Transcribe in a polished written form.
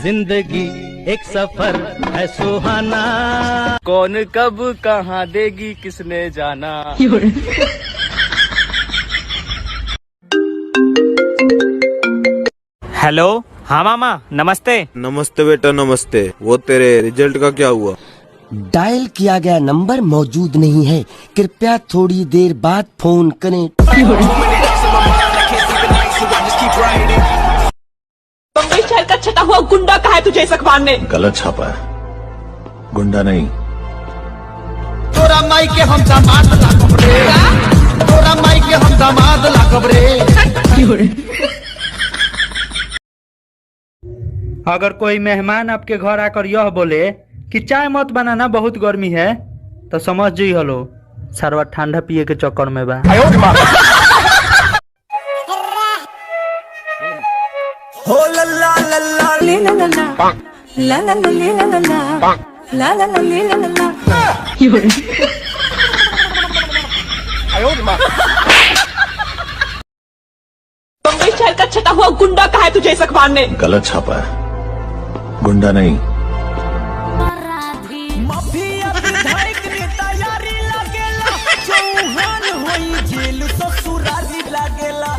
जिंदगी एक सफर है सुहाना, कौन कब कहाँ देगी किसने जाना। हेलो, हाँ मामा नमस्ते। नमस्ते बेटा नमस्ते। वो तेरे रिजल्ट का क्या हुआ? डायल किया गया नंबर मौजूद नहीं है, कृपया थोड़ी देर बाद फोन करें। बम्बई शहर का छटा हुआ गुंडा कहा है तुझे इस अखबार ने? गलत छापा है, गुंडा नहीं। तोरा माई के हम दामाद लागब रे, तोरा माई के हम दामाद लागब रे। अगर कोई मेहमान आपके घर आकर यह बोले कि चाय मत बनाना बहुत गर्मी है, तो समझ जी हलो सरवा ठंडा पिए के चक्कर में बा। हो लल्ला लल्ला ले ला ला ला ला ला ला ले ला ला ला ला ला ला ले ला ला ला। बम्बई शहर का छटा हुआ गुंडा कहा है तुझे इस अखबार ने? गलत छापा है, गुंडा नहीं। माफिया विधायक ने तैयारी लागेला, चौहान होई जेल ससुरारी लागेला।